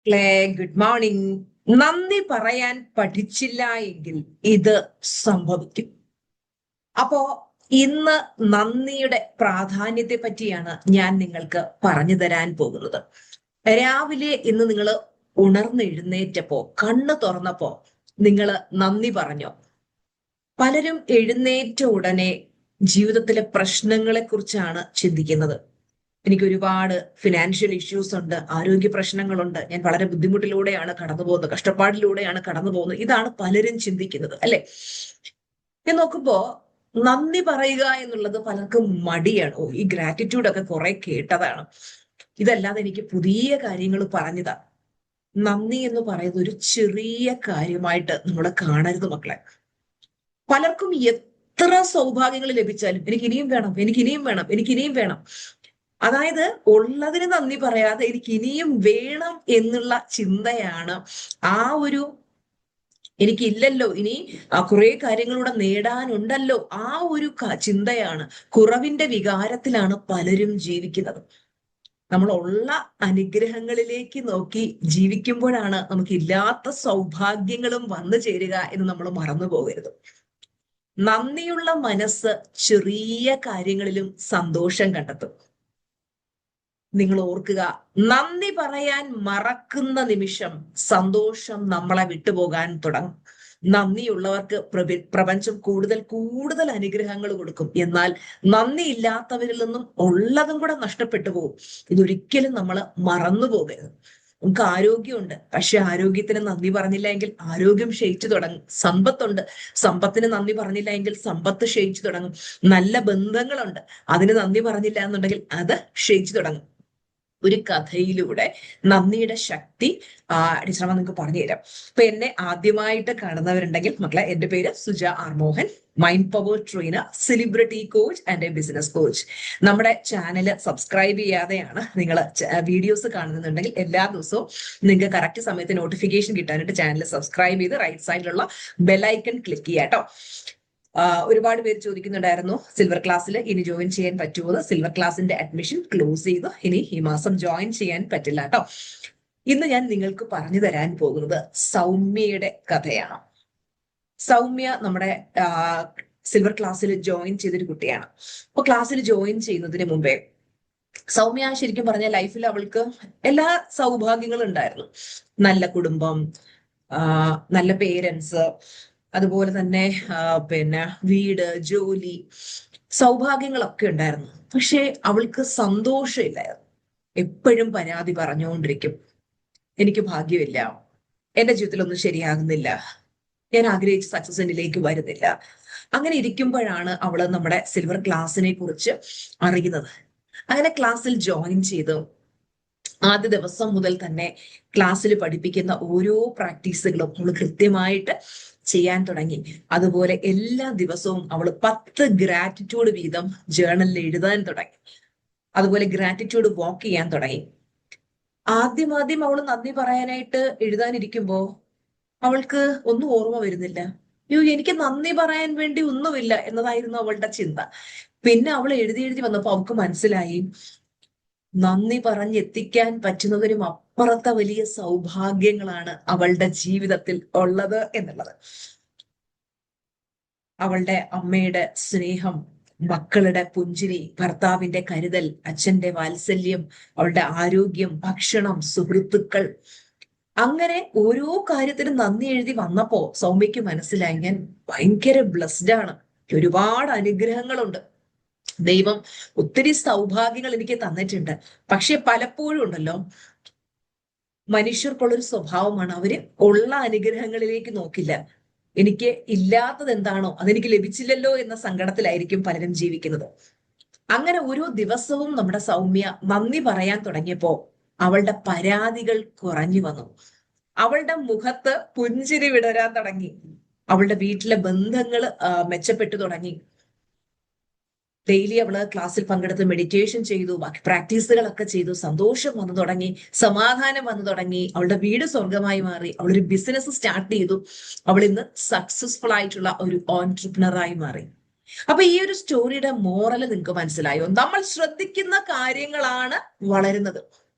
Clay good morning. നന്ദി പറയാൻ പഠിച്ചില്ല എങ്കിൽ ഇത് സംഭവിക്കും. അപ്പോ ഇന്ന് നന്ദിയുടെ പ്രാധാന്യത്തെ പറ്റിയാണ് ഞാൻ നിങ്ങൾക്ക് പറഞ്ഞു തരാൻ പോകുന്നത്. രാവിലെ ഇന്ന് നിങ്ങൾ ഉണർന്നെഴുന്നേറ്റപ്പോ, കണ്ണ് തുറന്നപ്പോ നിങ്ങൾ നന്ദി പറഞ്ഞോ? പലരും എഴുന്നേറ്റ ഉടനെ ജീവിതത്തിലെ പ്രശ്നങ്ങളെ കുറിച്ചാണ് ചിന്തിക്കുന്നത്. എനിക്ക് ഒരുപാട് ഫിനാൻഷ്യൽ ഇഷ്യൂസ് ഉണ്ട്, ആരോഗ്യ പ്രശ്നങ്ങളുണ്ട്, ഞാൻ വളരെ ബുദ്ധിമുട്ടിലൂടെയാണ് കടന്നു പോകുന്നത്, കഷ്ടപ്പാടിലൂടെയാണ് കടന്നു പോകുന്നത്. ഇതാണ് പലരും ചിന്തിക്കുന്നത്, അല്ലെ? ഞാൻ നോക്കുമ്പോ നന്ദി പറയുക എന്നുള്ളത് പലർക്കും മടിയാണ്. ഓ, ഈ ഗ്രാറ്റിറ്റ്യൂഡ് ഒക്കെ കുറെ കേട്ടതാണ്, ഇതല്ലാതെ എനിക്ക് പുതിയ കാര്യങ്ങൾ പറഞ്ഞതാ. നന്ദി എന്ന് പറയുന്നത് ഒരു ചെറിയ കാര്യമായിട്ട് നമ്മൾ കാണരുത് മക്കളെ. പലർക്കും എത്ര സൗഭാഗ്യങ്ങൾ ലഭിച്ചാലും എനിക്ക് ഇനിയും വേണം, എനിക്ക് ഇനിയും വേണം, എനിക്ക് ഇനിയും വേണം. അതായത് ഉള്ളതിന് നന്ദി പറയാതെ എനിക്ക് ഇനിയും വേണം എന്നുള്ള ചിന്തയാണ്. ആ ഒരു എനിക്കില്ലല്ലോ, ഇനി കുറെ കാര്യങ്ങളിലൂടെ നേടാനുണ്ടല്ലോ, ആ ഒരു ചിന്തയാണ്. കുറവിന്റെ വികാരത്തിലാണ് പലരും ജീവിക്കുന്നത്. നമ്മൾ ഉള്ള അനുഗ്രഹങ്ങളിലേക്ക് നോക്കി ജീവിക്കുമ്പോഴാണ് നമുക്ക് ഇല്ലാത്ത സൗഭാഗ്യങ്ങളും വന്നു ചേരുക എന്ന് നമ്മൾ മറന്നു പോകരുത്. നന്ദിയുള്ള മനസ്സ് ചെറിയ കാര്യങ്ങളിലും സന്തോഷം കണ്ടെത്തും. നിങ്ങൾ ഓർക്കുക, നന്ദി പറയാൻ മറക്കുന്ന നിമിഷം സന്തോഷം നമ്മളെ വിട്ടുപോകാൻ തുടങ്ങും. നന്ദിയുള്ളവർക്ക് പ്രപഞ്ചം കൂടുതൽ കൂടുതൽ അനുഗ്രഹങ്ങൾ കൊടുക്കും. എന്നാൽ നന്ദി ഇല്ലാത്തവരിൽ നിന്നും ഉള്ളതും കൂടെ നഷ്ടപ്പെട്ടു പോകും. ഇതൊരിക്കലും നമ്മൾ മറന്നു പോകരുത്. നമുക്ക് ആരോഗ്യമുണ്ട്, പക്ഷെ ആരോഗ്യത്തിന് നന്ദി പറഞ്ഞില്ല എങ്കിൽ ആരോഗ്യം ക്ഷയിച്ചു തുടങ്ങും. സമ്പത്തുണ്ട്, സമ്പത്തിന് നന്ദി പറഞ്ഞില്ല എങ്കിൽ സമ്പത്ത് ക്ഷയിച്ചു തുടങ്ങും. നല്ല ബന്ധങ്ങളുണ്ട്, അതിന് നന്ദി പറഞ്ഞില്ല എന്നുണ്ടെങ്കിൽ അത് ക്ഷയിച്ചു തുടങ്ങും. ഒരു കഥയിലൂടെ നന്ദിയുടെ ശക്തി ടീച്ചറമ്മ നിങ്ങൾക്ക് പറഞ്ഞു തരാം. ഇപ്പൊ എന്നെ ആദ്യമായിട്ട് കാണുന്നവരുണ്ടെങ്കിൽ മക്കളെ, എന്റെ പേര് Suja R Mohan, mind power trainer, celebrity coach and a business coach. നമ്മുടെ ചാനൽ സബ്സ്ക്രൈബ് ചെയ്യാതെയാണ് നിങ്ങൾ വീഡിയോസ് കാണുന്നുണ്ടെങ്കിൽ എല്ലാ ദിവസവും നിങ്ങൾക്ക് കറക്റ്റ് സമയത്ത് നോട്ടിഫിക്കേഷൻ കിട്ടാനായിട്ട് ചാനൽ സബ്സ്ക്രൈബ് ചെയ്ത് റൈറ്റ് സൈഡിലുള്ള ബെലൈക്കൺ ക്ലിക്ക് ചെയ്യാം കേട്ടോ. ഒരുപാട് പേര് ചോദിക്കുന്നുണ്ടായിരുന്നു സിൽവർ ക്ലാസ്സിൽ ഇനി ജോയിൻ ചെയ്യാൻ പറ്റുമോ? സിൽവർ ക്ലാസ്സിന്റെ അഡ്മിഷൻ ക്ലോസ് ചെയ്തു, ഇനി ഈ മാസം ജോയിൻ ചെയ്യാൻ പറ്റില്ല കേട്ടോ. ഇന്ന് ഞാൻ നിങ്ങൾക്ക് പറഞ്ഞു തരാൻ പോകുന്നത് സൗമ്യയുടെ കഥയാണ്. സൗമ്യ നമ്മുടെ സിൽവർ ക്ലാസ്സിൽ ജോയിൻ ചെയ്തൊരു കുട്ടിയാണ്. അപ്പൊ ക്ലാസ്സിൽ ജോയിൻ ചെയ്യുന്നതിന് മുമ്പേ സൗമ്യ ശരിക്കും പറഞ്ഞ ലൈഫിൽ അവൾക്ക് എല്ലാ സൗഭാഗ്യങ്ങളും ഉണ്ടായിരുന്നു. നല്ല കുടുംബം, നല്ല പേരൻസ്, അതുപോലെ തന്നെ പിന്നെ വീട്, ജോലി, സൗഭാഗ്യങ്ങളൊക്കെ ഉണ്ടായിരുന്നു. പക്ഷെ അവൾക്ക് സന്തോഷമില്ലായിരുന്നു. എപ്പോഴും പരാതി പറഞ്ഞുകൊണ്ടിരിക്കും. എനിക്ക് ഭാഗ്യമില്ല, എന്റെ ജീവിതത്തിലൊന്നും ശരിയാകുന്നില്ല, ഞാൻ ആഗ്രഹിച്ച സക്സസ് എന്നിലേക്ക് വരുന്നില്ല. അങ്ങനെ ഇരിക്കുമ്പോഴാണ് അവള് നമ്മുടെ സിൽവർ ക്ലാസ്സിനെ കുറിച്ച് അറിയുന്നത്. അങ്ങനെ ക്ലാസ്സിൽ ജോയിൻ ചെയ്തു. ആദ്യ ദിവസം മുതൽ തന്നെ ക്ലാസ്സിൽ പഠിപ്പിക്കുന്ന ഓരോ പ്രാക്ടീസുകളും അവൾ കൃത്യമായിട്ട് ചെയ്യാൻ തുടങ്ങി. അതുപോലെ എല്ലാ ദിവസവും അവൾ 10 ഗ്രാറ്റിറ്റ്യൂഡ് വീതം ജേർണലിൽ എഴുതാൻ തുടങ്ങി. അതുപോലെ ഗ്രാറ്റിറ്റ്യൂഡ് വാക്ക് ചെയ്യാൻ തുടങ്ങി. ആദ്യം അവൾ നന്ദി പറയാനായിട്ട് എഴുതാനിരിക്കുമ്പോ അവൾക്ക് ഒന്നും ഓർമ്മ വരുന്നില്ല. അയ്യോ, എനിക്ക് നന്ദി പറയാൻ വേണ്ടി ഒന്നുമില്ല എന്നതായിരുന്നു അവളുടെ ചിന്ത. പിന്നെ അവൾ എഴുതി വന്നപ്പോ അവൾക്ക് മനസ്സിലായി, നന്ദി പറഞ്ഞെത്തിക്കാൻ പറ്റുന്നതിനും അപ്പുറത്തെ വലിയ സൗഭാഗ്യങ്ങളാണ് അവളുടെ ജീവിതത്തിൽ ഉള്ളത് എന്നുള്ളത്. അവളുടെ അമ്മയുടെ സ്നേഹം, മക്കളുടെ പുഞ്ചിരി, ഭർത്താവിന്റെ കരുതൽ, അച്ഛന്റെ വാത്സല്യം, അവളുടെ ആരോഗ്യം, ഭക്ഷണം, സുഹൃത്തുക്കൾ, അങ്ങനെ ഓരോ കാര്യത്തിനും നന്ദി എഴുതി വന്നപ്പോ സൗമ്യക്ക് മനസ്സിലായി, ഞാൻ ഭയങ്കര ബ്ലെസ്ഡ് ആണ്, ഒരുപാട് അനുഗ്രഹങ്ങളുണ്ട്, ദൈവം ഒത്തിരി സൗഭാഗ്യങ്ങൾ എനിക്ക് തന്നിട്ടുണ്ട്. പക്ഷെ പലപ്പോഴും ഉണ്ടല്ലോ, മനുഷ്യർക്കുള്ളൊരു സ്വഭാവമാണ്, അവര് ഉള്ള അനുഗ്രഹങ്ങളിലേക്ക് നോക്കില്ല. എനിക്ക് ഇല്ലാത്തത് എന്താണോ അതെനിക്ക് ലഭിച്ചില്ലല്ലോ എന്ന സങ്കടത്തിലായിരിക്കും പലരും ജീവിക്കുന്നത്. അങ്ങനെ ഓരോ ദിവസവും നമ്മുടെ സൗമ്യ നന്ദി പറയാൻ തുടങ്ങിയപ്പോ അവളുടെ പരാതികൾ കുറഞ്ഞു വന്നു. അവളുടെ മുഖത്ത് പുഞ്ചിരി വിടരാൻ തുടങ്ങി. അവളുടെ വീട്ടിലെ ബന്ധങ്ങൾ മെച്ചപ്പെട്ടു തുടങ്ങി. ഡെയിലി അവള് ക്ലാസ്സിൽ പങ്കെടുത്ത് മെഡിറ്റേഷൻ ചെയ്തു, ബാക്കി പ്രാക്ടീസുകളൊക്കെ ചെയ്തു. സന്തോഷം വന്നു തുടങ്ങി, സമാധാനം വന്നു തുടങ്ങി. അവളുടെ വീട് സ്വർഗമായി മാറി. അവളൊരു ബിസിനസ് സ്റ്റാർട്ട് ചെയ്തു. അവൾ ഇന്ന് സക്സസ്ഫുൾ ആയിട്ടുള്ള ഒരു ഓൺട്രപ്രണറായി മാറി. അപ്പൊ ഈ ഒരു സ്റ്റോറിയുടെ മോറൽ നിങ്ങൾക്ക് മനസ്സിലായോ? നമ്മൾ ശ്രദ്ധിക്കുന്ന കാര്യങ്ങളാണ് വളരുന്നത്.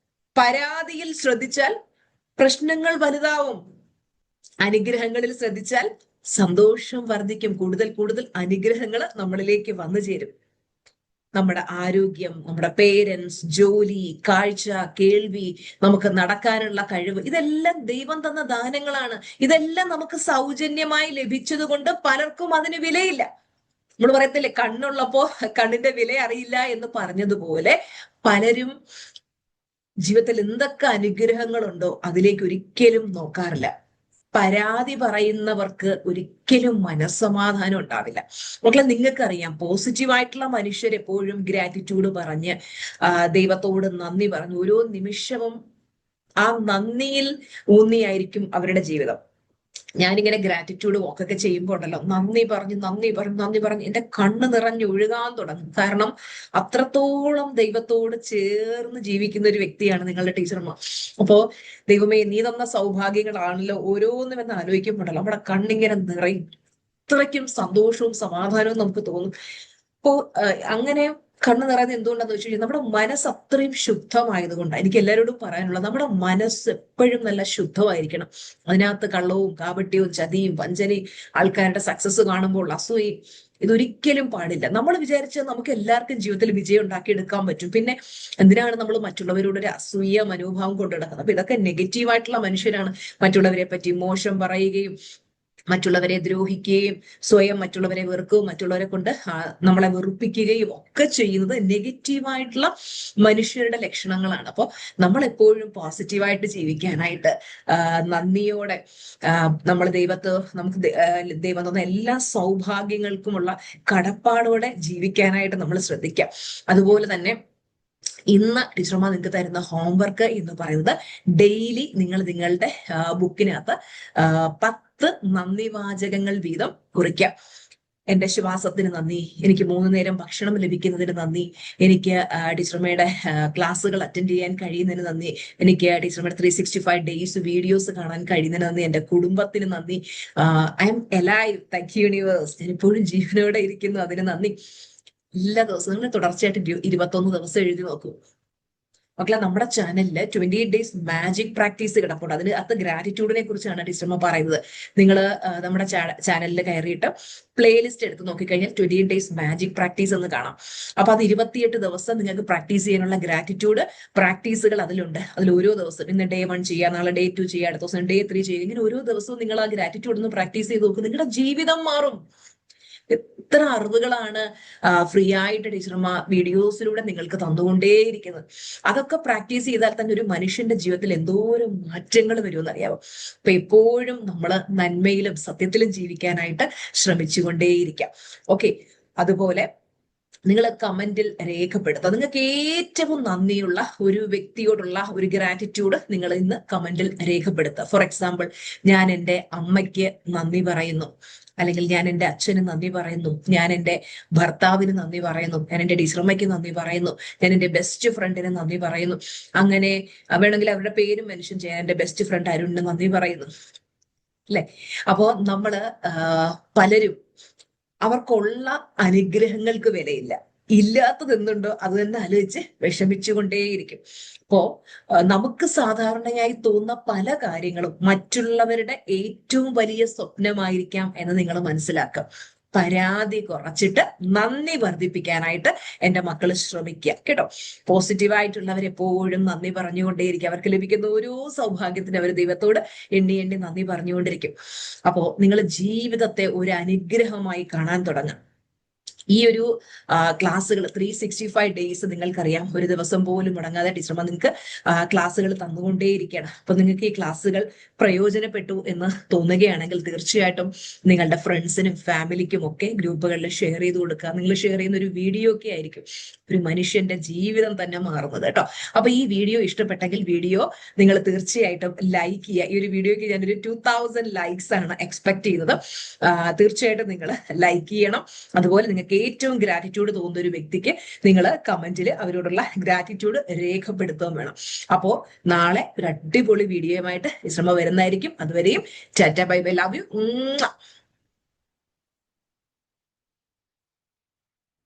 പരാതിയിൽ ശ്രദ്ധിച്ചാൽ പ്രശ്നങ്ങൾ വലുതാവും. അനുഗ്രഹങ്ങളിൽ ശ്രദ്ധിച്ചാൽ സന്തോഷം വർദ്ധിക്കും. കൂടുതൽ കൂടുതൽ അനുഗ്രഹങ്ങൾ നമ്മളിലേക്ക് വന്നു ചേരും. നമ്മുടെ ആരോഗ്യം, നമ്മുടെ പേരൻസ്, ജോലി, കാഴ്ച, കേൾവി, നമുക്ക് നടക്കാനുള്ള കഴിവ്, ഇതെല്ലാം ദൈവം തന്ന ദാനങ്ങളാണ്. ഇതെല്ലാം നമുക്ക് സൗജന്യമായി ലഭിച്ചത് കൊണ്ട് പലർക്കും അതിന് വിലയില്ല. നമ്മൾ പറയത്തില്ലേ, കണ്ണുള്ളപ്പോ കണ്ണിന്റെ വില അറിയില്ല എന്ന് പറഞ്ഞതുപോലെ പലരും ജീവിതത്തിൽ എന്തൊക്കെ അനുഗ്രഹങ്ങളുണ്ടോ അതിലേക്ക് ഒരിക്കലും നോക്കാറില്ല. പരാതി പറയുന്നവർക്ക് ഒരിക്കലും മനസ്സമാധാനം ഉണ്ടാവില്ല. മക്കളെ, നിങ്ങൾക്കറിയാം, പോസിറ്റീവായിട്ടുള്ള മനുഷ്യർ എപ്പോഴും ഗ്രാറ്റിറ്റ്യൂഡ് പറഞ്ഞ് ദൈവത്തോട് നന്ദി പറഞ്ഞ് ഓരോ നിമിഷവും ആ നന്ദിയിൽ ഊന്നിയായിരിക്കും അവരുടെ ജീവിതം. ഞാനിങ്ങനെ ഗ്രാറ്റിറ്റ്യൂഡ് വോക്കൊക്കെ ചെയ്യുമ്പോൾ ഉണ്ടല്ലോ, നന്ദി പറഞ്ഞ് എന്റെ കണ്ണ് നിറഞ്ഞൊഴുകാൻ തുടങ്ങും. കാരണം അത്രത്തോളം ദൈവത്തോട് ചേർന്ന് ജീവിക്കുന്ന ഒരു വ്യക്തിയാണ് നിങ്ങളുടെ ടീച്ചർമാർ. അപ്പോ ദൈവമേ, നീ തന്ന സൗഭാഗ്യങ്ങളാണല്ലോ ഓരോന്നും എന്ന് ആലോചിക്കുമ്പോഴല്ലോ നമ്മുടെ കണ്ണിങ്ങനെ നിറയും. അത്രയ്ക്കും സന്തോഷവും സമാധാനവും നമുക്ക് തോന്നും. അപ്പോ അങ്ങനെ കണ്ണ് നിറയുന്നത് എന്തുകൊണ്ടാന്ന് വെച്ച് കഴിഞ്ഞാൽ നമ്മുടെ മനസ്സ് അത്രയും ശുദ്ധമായതുകൊണ്ട്. എനിക്ക് എല്ലാവരോടും പറയാനുള്ളത്, നമ്മുടെ മനസ്സ് എപ്പോഴും നല്ല ശുദ്ധമായിരിക്കണം. അതിനകത്ത് കള്ളവും കാപട്യവും ചതിയും വഞ്ചനയും ആൾക്കാരുടെ സക്സസ് കാണുമ്പോൾ അസൂയയും ഇതൊരിക്കലും പാടില്ല. നമ്മൾ വിചാരിച്ചാൽ നമുക്ക് എല്ലാവർക്കും ജീവിതത്തിൽ വിജയം ഉണ്ടാക്കിയെടുക്കാൻ പറ്റും. പിന്നെ എന്തിനാണ് നമ്മൾ മറ്റുള്ളവരോട് ഒരു അസൂയ മനോഭാവം കൊണ്ടു നടക്കുന്നത്? അപ്പൊ ഇതൊക്കെ നെഗറ്റീവായിട്ടുള്ള മനുഷ്യരാണ്. മറ്റുള്ളവരെ പറ്റി മോശം പറയുകയും മറ്റുള്ളവരെ ദ്രോഹിക്കുകയും സ്വയം മറ്റുള്ളവരെ വെറുക്കുകയും മറ്റുള്ളവരെ കൊണ്ട് നമ്മളെ വെറുപ്പിക്കുകയും ഒക്കെ ചെയ്യുന്നത് നെഗറ്റീവായിട്ടുള്ള മനുഷ്യരുടെ ലക്ഷണങ്ങളാണ്. അപ്പോൾ നമ്മൾ എപ്പോഴും പോസിറ്റീവായിട്ട് ജീവിക്കാനായിട്ട് നന്ദിയോടെ നമ്മൾ നമുക്ക് ദൈവം തന്ന എല്ലാ സൗഭാഗ്യങ്ങൾക്കുമുള്ള കടപ്പാടോടെ ജീവിക്കാനായിട്ട് നമ്മൾ ശ്രദ്ധിക്കാം. അതുപോലെ തന്നെ ഇന്ന് ടീച്ചർമാർ നിങ്ങൾക്ക് തരുന്ന ഹോംവർക്ക് എന്ന് പറയുന്നത്, ഡെയിലി നിങ്ങൾ നിങ്ങളുടെ ബുക്കിനകത്ത് 10 നന്ദി വാചകങ്ങൾ വീതം കുറിക്കാം. എന്റെ ശ്വാസത്തിന് നന്ദി, എനിക്ക് 3 നേരം ഭക്ഷണം ലഭിക്കുന്നതിന് നന്ദി, എനിക്ക് ടീച്ചർമ്മയുടെ ക്ലാസ്സുകൾ അറ്റൻഡ് ചെയ്യാൻ കഴിയുന്നതിന് നന്ദി, എനിക്ക് ടീച്ചർമ്മയുടെ 365 ഡേയ്സ് വീഡിയോസ് കാണാൻ കഴിയുന്നതിന് നന്ദി, എന്റെ കുടുംബത്തിന് നന്ദി, I M alive, thank you universe, ഞാൻ ഇപ്പോഴും ജീവനോടെ ഇരിക്കുന്നു, അതിന് നന്ദി. എല്ലാ ദിവസവും നിങ്ങൾ തുടർച്ചയായിട്ട് 21 ദിവസം എഴുതി നോക്കൂ. മക്കളെ, നമ്മുടെ ചാനലില് 28 ഡേയ്സ് മാജിക് പ്രാക്ടീസ് കിടപ്പുണ്ട്. അതിനകത്ത് ഗ്രാറ്റിറ്റ്യൂഡിനെ കുറിച്ചാണ് ടീച്ചർമ്മ പറയുന്നത്. നിങ്ങൾ നമ്മുടെ ചാനലിൽ കയറിയിട്ട് പ്ലേലിസ്റ്റ് എടുത്ത് നോക്കിക്കഴിഞ്ഞാൽ 28 ഡേയ്സ് മാജിക് പ്രാക്ടീസ് എന്ന് കാണാം. അപ്പൊ അത് 28 ദിവസം നിങ്ങൾക്ക് പ്രാക്ടീസ് ചെയ്യാനുള്ള ഗ്രാറ്റിറ്റ്യൂഡ് പ്രാക്ടീസുകൾ അതിലുണ്ട്. അതിൽ ഓരോ ദിവസവും ഇന്ന് Day 1 ചെയ്യുക, നാളെ Day 2 ചെയ്യുക, അടുത്ത ദിവസം Day 3 ചെയ്യുക. ഇങ്ങനെ ഓരോ ദിവസവും നിങ്ങൾ ആ ഗ്രാറ്റിറ്റ്യൂഡ് ഒന്ന് പ്രാക്ടീസ് ചെയ്ത് നോക്കും, നിങ്ങളുടെ ജീവിതം മാറും. എത്ര അറിവുകളാണ് ഫ്രീ ആയിട്ട് ടീച്ചർമാർ വീഡിയോസിലൂടെ നിങ്ങൾക്ക് തന്നുകൊണ്ടേയിരിക്കുന്നത്. അതൊക്കെ പ്രാക്ടീസ് ചെയ്താൽ തന്നെ ഒരു മനുഷ്യന്റെ ജീവിതത്തിൽ എന്തോരം മാറ്റങ്ങൾ വരുമെന്ന് അറിയാമോ? അപ്പൊ എപ്പോഴും നമ്മൾ നന്മയിലും സത്യത്തിലും ജീവിക്കാനായിട്ട് ശ്രമിച്ചുകൊണ്ടേയിരിക്കാം. ഓക്കെ, അതുപോലെ നിങ്ങൾ കമന്റിൽ രേഖപ്പെടുത്തുക. നിങ്ങൾക്ക് ഏറ്റവും നന്ദിയുള്ള ഒരു വ്യക്തിയോടുള്ള ഒരു ഗ്രാറ്റിറ്റ്യൂഡ് നിങ്ങൾ ഇന്ന് കമന്റിൽ രേഖപ്പെടുത്തുക. ഫോർ എക്സാമ്പിൾ, ഞാൻ എൻ്റെ അമ്മയ്ക്ക് നന്ദി പറയുന്നു, അല്ലെങ്കിൽ ഞാൻ എൻ്റെ അച്ഛന് നന്ദി പറയുന്നു, ഞാൻ എൻ്റെ ഭർത്താവിന് നന്ദി പറയുന്നു, ഞാൻ എൻ്റെ ടീച്ചറമ്മയ്ക്ക് നന്ദി പറയുന്നു, ഞാൻ എൻ്റെ ബെസ്റ്റ് ഫ്രണ്ടിന് നന്ദി പറയുന്നു. അങ്ങനെ വേണമെങ്കിൽ അവരുടെ പേരും മെൻഷൻ ചെയ്യാൻ, എൻ്റെ ബെസ്റ്റ് ഫ്രണ്ട് അരുണിന് നന്ദി പറയുന്നു, അല്ലെ? അപ്പോ നമ്മള് പലരും അവർക്കുള്ള അനുഗ്രഹങ്ങൾക്ക് വിലയില്ല, ഇല്ലാത്തത് എന്തുണ്ടോ അത് തന്നെ ആലോചിച്ച് വിഷമിച്ചുകൊണ്ടേയിരിക്കും. അപ്പോ നമുക്ക് സാധാരണയായി തോന്നുന്ന പല കാര്യങ്ങളും മറ്റുള്ളവരുടെ ഏറ്റവും വലിയ സ്വപ്നമായിരിക്കാം എന്ന് നിങ്ങൾ മനസ്സിലാക്കുക. പരാതി കുറച്ചിട്ട് നന്ദി വർദ്ധിപ്പിക്കാനായിട്ട് എൻ്റെ മക്കൾ ശ്രമിക്കുക കേട്ടോ. പോസിറ്റീവായിട്ടുള്ളവരെപ്പോഴും നന്ദി പറഞ്ഞുകൊണ്ടേയിരിക്കും. അവർക്ക് ലഭിക്കുന്ന ഓരോ സൗഭാഗ്യത്തിന് അവർ ദൈവത്തോട് എണ്ണി എണ്ണി നന്ദി പറഞ്ഞുകൊണ്ടിരിക്കും. അപ്പോ നിങ്ങൾ ജീവിതത്തെ ഒരു അനുഗ്രഹമായി കാണാൻ തുടങ്ങും. ഈ ഒരു ക്ലാസ്സുകൾ 365 ഡേയ്സ് നിങ്ങൾക്കറിയാം, ഒരു ദിവസം പോലും മുടങ്ങാതെ ടീച്ചർമാർ നിങ്ങൾക്ക് ക്ലാസ്സുകൾ തന്നുകൊണ്ടേയിരിക്കുകയാണ്. അപ്പൊ നിങ്ങൾക്ക് ഈ ക്ലാസ്സുകൾ പ്രയോജനപ്പെട്ടു എന്ന് തോന്നുകയാണെങ്കിൽ തീർച്ചയായിട്ടും നിങ്ങളുടെ ഫ്രണ്ട്സിനും ഫാമിലിക്കും ഒക്കെ ഗ്രൂപ്പുകളിൽ ഷെയർ ചെയ്ത് കൊടുക്കുക. നിങ്ങൾ ഷെയർ ചെയ്യുന്ന ഒരു വീഡിയോ ഒക്കെ ആയിരിക്കും ഒരു മനുഷ്യന്റെ ജീവിതം തന്നെ മാറുന്നത് കേട്ടോ. അപ്പൊ ഈ വീഡിയോ ഇഷ്ടപ്പെട്ടെങ്കിൽ വീഡിയോ നിങ്ങൾ തീർച്ചയായിട്ടും ലൈക്ക് ചെയ്യുക. ഈ ഒരു വീഡിയോക്ക് ഞാനൊരു 2000 ലൈക്സ് ആണ് എക്സ്പെക്ട് ചെയ്യുന്നത്. തീർച്ചയായിട്ടും നിങ്ങൾ ലൈക്ക് ചെയ്യണം. അതുപോലെ നിങ്ങൾക്ക് ഏറ്റവും ഗ്രാറ്റിറ്റ്യൂഡ് തോന്നുന്ന ഒരു വ്യക്തിക്ക് നിങ്ങൾ കമന്റിൽ അവരോടുള്ള ഗ്രാറ്റിറ്റ്യൂഡ് രേഖപ്പെടുത്തുകയും വേണം. അപ്പോ നാളെ ഒരു അടിപൊളി വീഡിയോയുമായിട്ട് ശ്രമ വരുന്നതായിരിക്കും. അതുവരെയും Tata bye bye, love you.